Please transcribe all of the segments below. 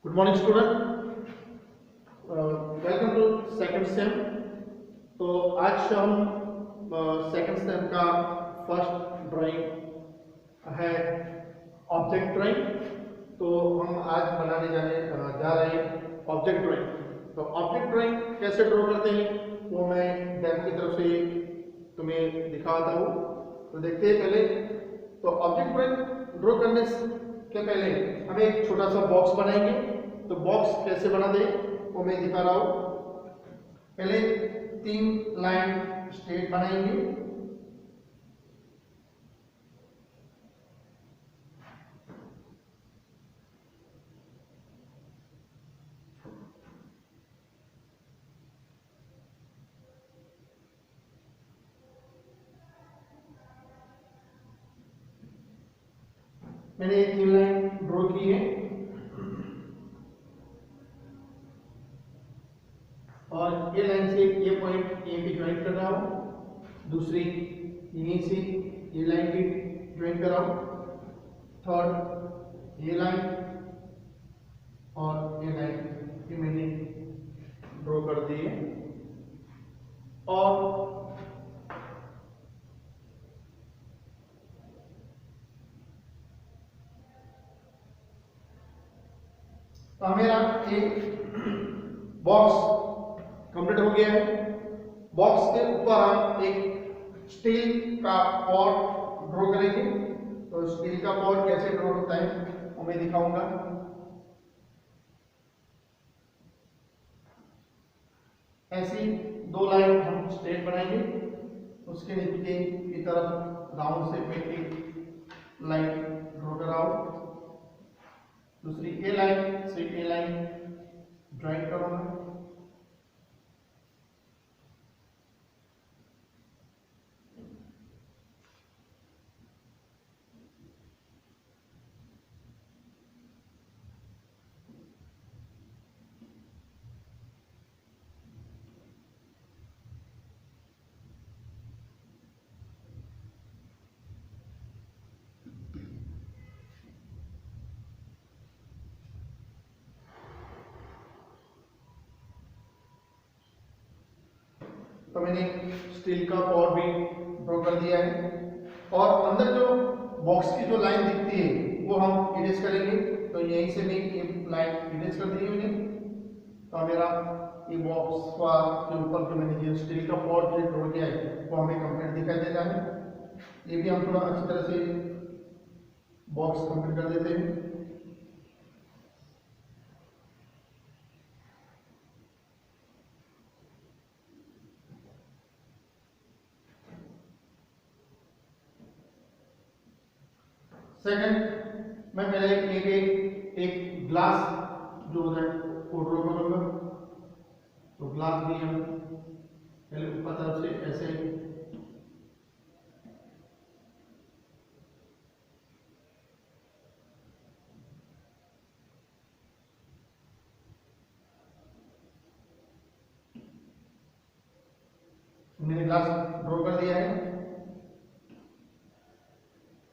Good morning student, welcome to second sem. तो आज हम सेकंड सेम का फर्स्ट ड्राइंग है ऑब्जेक्ट ड्राइंग। तो हम आज बनाने जा रहे हैं ऑब्जेक्ट ड्राइंग। तो ऑब्जेक्ट ड्राइंग कैसे ड्रॉ करते हैं वो मैं डेमो की तरफ से तुम्हें दिखाता हूँ। तो देखते हैं पहले। तो ऑब्जेक्ट ड्राइंग ड्रॉ करने के पहले हम एक छोटा सा बॉक्स बनाएंगे। तो बॉक्स कैसे बना दे वो मैं दिखा रहा हूँ। पहले 3 लाइन स्ट्रेट बनाएंगे। मैंने 3 लाइन ड्रॉ की है और ये लाइन से ये पॉइंट ए पे ज्वाइन कर रहा हूँ। दूसरी यहीं से ये लाइन भी ज्वाइन कर रहा हूँ। थर्ड ये लाइन और ये लाइन भी मैंने ड्रॉ कर दी है। और तो मेरा एक बॉक्स कंप्लीट हो गया है। बॉक्स के ऊपर हम एक स्टील का पॉट ड्रॉ करेंगे। तो स्टील का पॉट कैसे ड्रॉ होता है वो मैं दिखाऊंगा। ऐसी 2 लाइन हम स्ट्रेट बनाएंगे। उसके नीचे की तरफ राउंड से मैं एक लाइन ड्रॉ कर रहा हूं। दूसरी ए लाइन से ए लाइन ज्वाइन करूंगा। तो मैंने स्टील का पॉट भी ड्रॉ कर दिया है। और अंदर जो बॉक्स की जो लाइन दिखती है वो हम इरेज करेंगे। तो यहीं से मैं ये लाइन इरेज कर दी है मैंने। तो मेरा ये बॉक्स का के ऊपर जो मैंने ये स्टील का पॉट जो ड्रॉ किया है वो हमें कंप्लीट दिखाई दे रहा है। ये भी हम थोड़ा अच्छी तरह से बॉक्स कंप्लीट कर देते हैं। सेकंड मैं पहले एक ग्लास जो है वो ड्रॉ करूंगा। तो ग्लास भी हम पहले ऊपर तरफ से ऐसे मैंने ग्लास ड्रॉ कर दिया है।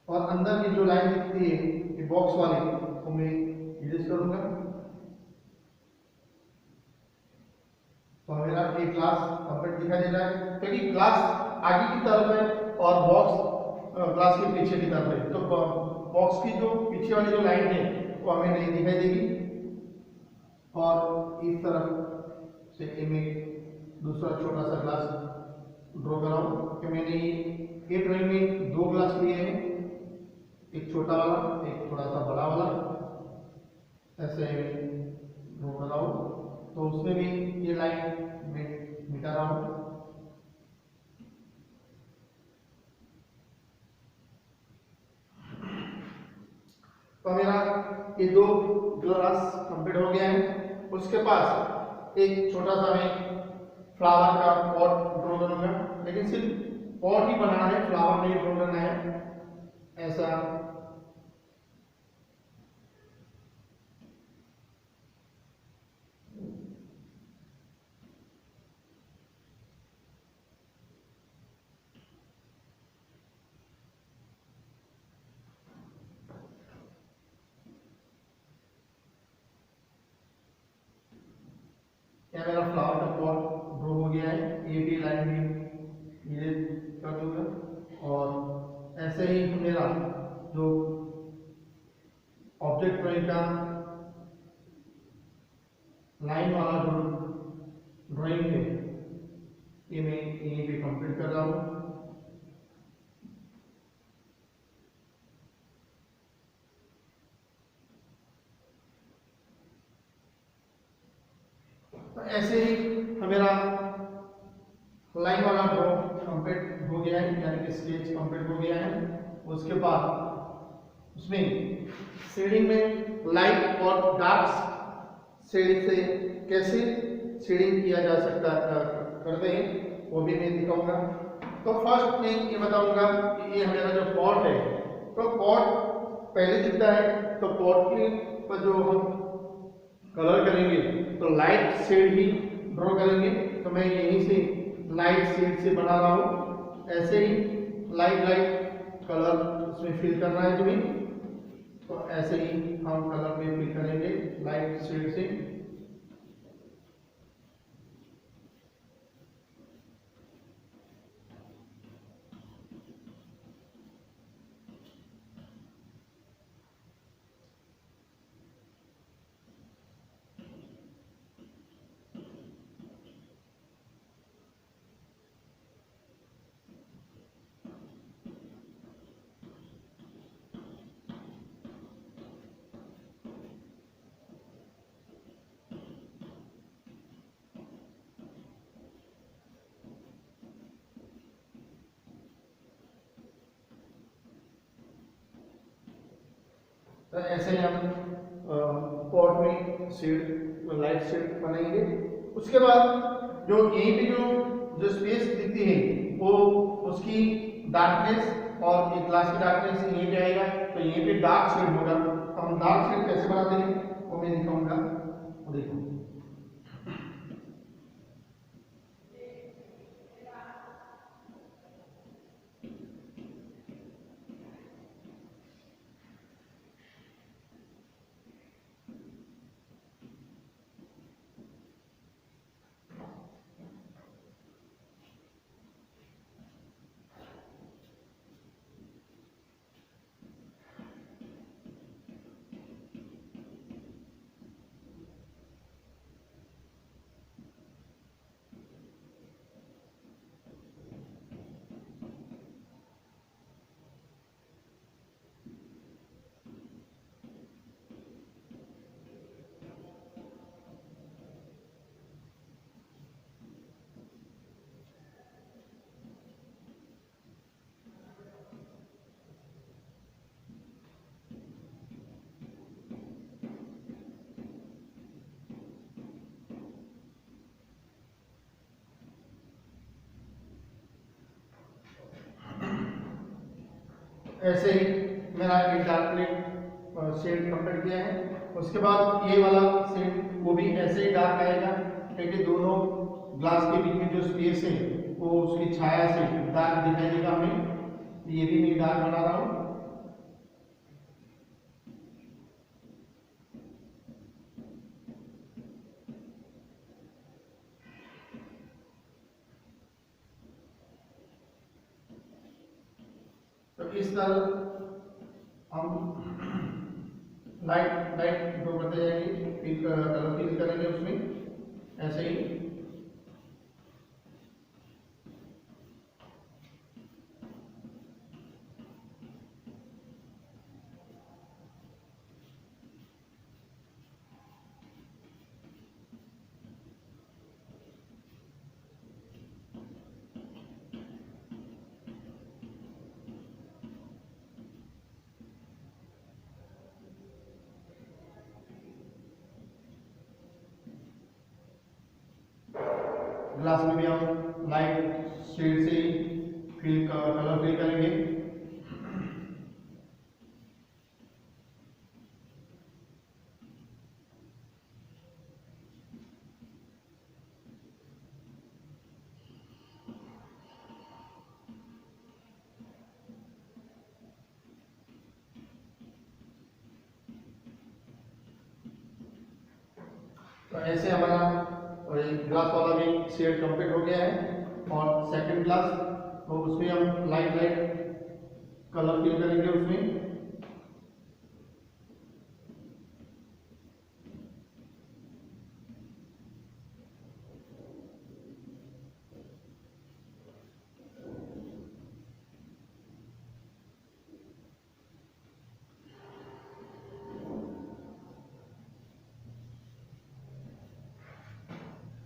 और अंदर की जो लाइन दिखती है ये बॉक्स वाली वो मैं इरेज करूंगा। तो मेरा एक ग्लास कंप्लीट दिखाई दे रहा है क्योंकि ग्लास आगे की तरफ है और बॉक्स ग्लास के पीछे की तरफ है। तो बॉक्स की जो पीछे वाली जो लाइन है वो हमें नहीं दिखाई देगी। और इस तरफ से मैं दूसरा छोटा सा ग्लास ड्रॉ कर रहा हूँ कि मैंने ये ड्राइंग में 2 ग्लास लिए हैं। एक छोटा वाला एक थोड़ा सा बड़ा वाला ऐसे ड्रॉ कर रहा हूँ। तो उसमें भी ये लाइन मैं मिटा रहा हूँ। तो मेरा ये 2 ग्लास कंप्लीट हो गया है। उसके पास एक छोटा सा मैं फ्लावर का पॉट ड्रॉ करूंगा। लेकिन सिर्फ पॉट ही बनाना है, फ्लावर नहीं ड्रॉ करना है। ऐसा मेरा फ्लावर का पॉट ड्रॉ हो गया है, ये भी लाइन भी ये कर दूंगा। और ऐसे ही मेरा जो ऑब्जेक्ट ड्राइंग का लाइन वाला जो ड्राइंग है ये मैं यहीं पे कंप्लीट कर रहा हूँ। तो ऐसे ही मेरा लाइन वाला ड्रॉ कंप्लीट हो गया है, यानी कि स्केच कंप्लीट हो गया है। उसके बाद उसमें शेडिंग में लाइट और डार्क शेडिंग से कैसे शेडिंग किया जा सकता करते हैं वो भी मैं दिखाऊंगा। तो फर्स्ट मैं ये बताऊंगा कि ये मेरा जो पॉट है, तो पॉट पहले दिखता है, तो पॉट के पर जो हम कलर करेंगे तो लाइट शेड ही ड्रॉ करेंगे। तो मैं यहीं से लाइट शेड से बना रहा हूँ। ऐसे ही लाइट कलर उसमें फिल करना है तुम्हें, तो ऐसे ही हम कलर में फिल करेंगे लाइट शेड से। तो ऐसे ही हम पॉट में शेड लाइट शेड बनाएंगे। उसके बाद जो यहीं पे जो स्पेस दिखती है वो उसकी डार्कनेस और ये ग्लास की डार्कनेस यहीं पे आएगा, तो यहीं पे डार्क शेड होगा। तो हम डार्क शेड कैसे बनाते हैं वो मैं दिखाऊंगा। देखो ऐसे ही मेरा एक डार्क शेड कंप्लीट किया है। उसके बाद ये वाला शेड वो भी ऐसे ही डार्क आएगा, क्योंकि दोनों ग्लास के बीच में जो स्पेस है वो उसकी छाया से डार्क दिखाई देगा हमें। ये भी मैं डार्क बना रहा हूँ। तो इस तरह हम लाइट लाइट ड्रॉ करते जाएंगे, फिर कलर फिल करेंगे उसमें ऐसे ही। ग्लास में भी हम लाइट शेड से फिल कलर फिल करेंगे। तो ऐसे हमारा एक शेड कंप्लीट हो गया है। और सेकंड ग्लास तो उसमें हम लाइट कलर फिल करेंगे उसमें।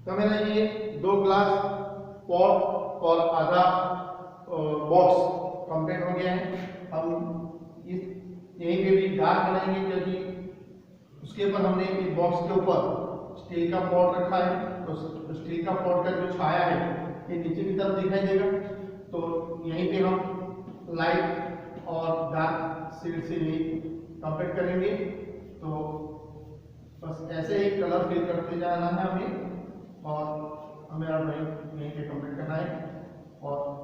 तो मेरा ये 2 ग्लास पॉट और आधा बॉक्स कंप्लीट हो गया है। हम इस यहीं पे भी डार्क बनाएंगे क्योंकि उसके ऊपर हमने एक बॉक्स के ऊपर स्टील का पॉट रखा है, तो स्टील का पॉट का जो छाया है ये नीचे की तरफ दिखाई देगा। तो यहीं पे हम लाइट और डार्क शेड से ही कंप्लीट करेंगे। तो बस ऐसे ही कलर फिल करते जाना है हमें और हमें ड्राइंग यहीं पे कंप्लीट करना है। और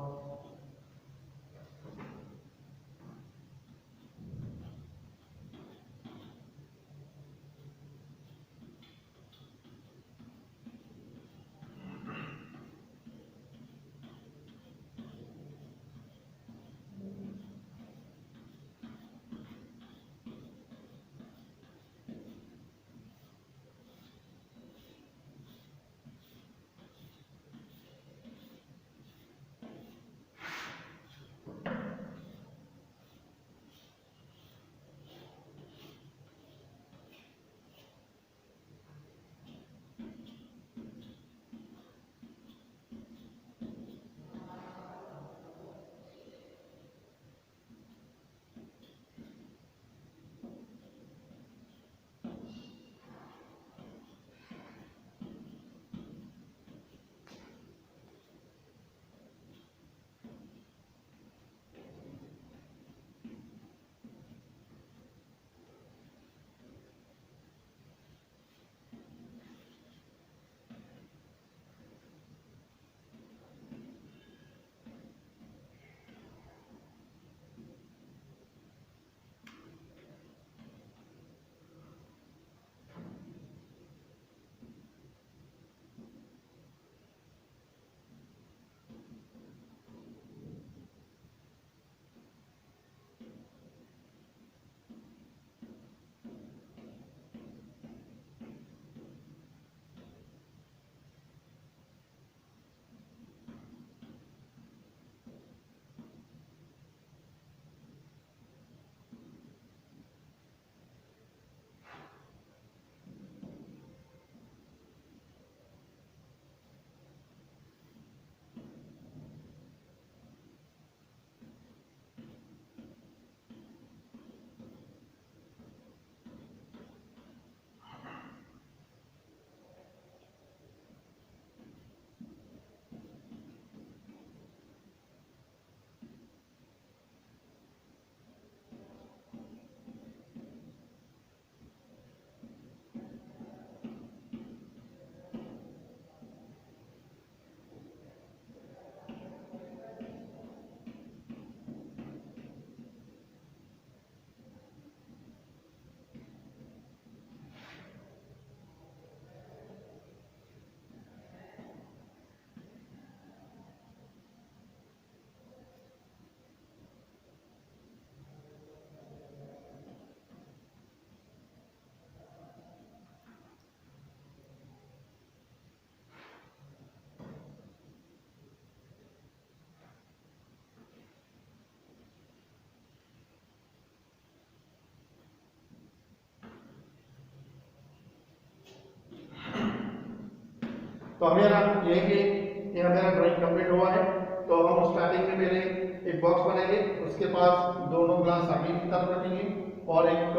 तो हमें यही कि यह मेरा ड्राइंग कंप्लीट हुआ है। तो हम स्टार्टिंग में पहले एक बॉक्स बनाएंगे, उसके पास दोनों ग्लास आगे की तरफ रखेंगे और एक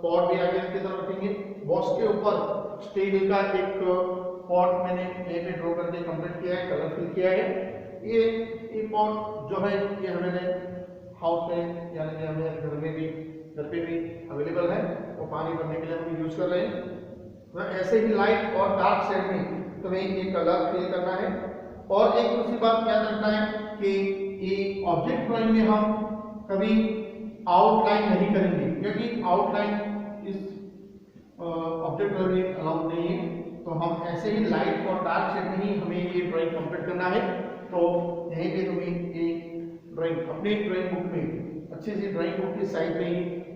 पॉट भी आगे की तरफ रखेंगे। बॉक्स के ऊपर स्टील का एक पॉट मैंने यहीं पे ड्रॉ करके कंप्लीट किया है, कलर फिल किया है। ये पॉट जो है ये हमारे हाउस में यानी कि हमें घर पे भी अवेलेबल है, वो पानी भरने के लिए हम यूज कर रहे हैं। ऐसे ही लाइट और डार्क शेड में तुम्हें ये कलर फिल करना है। और एक दूसरी बात याद रखना है कि ये ऑब्जेक्ट ड्राइंग में हम कभी आउटलाइन नहीं करेंगे, क्योंकि आउटलाइन इस ऑब्जेक्ट ड्राइंग में अलाउड नहीं है। तो हम ऐसे ही लाइट और डार्क शेड में ही हमें ये ड्राइंग कंप्लीट करना है। तो यहीं पे तुम्हें ये ड्राइंग अपने ड्राइंग बुक में अच्छी सी ड्राइंग बुक की साइज में ही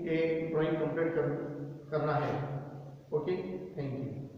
ये ड्राइंग कंप्लीट करना है। Okay, thank you.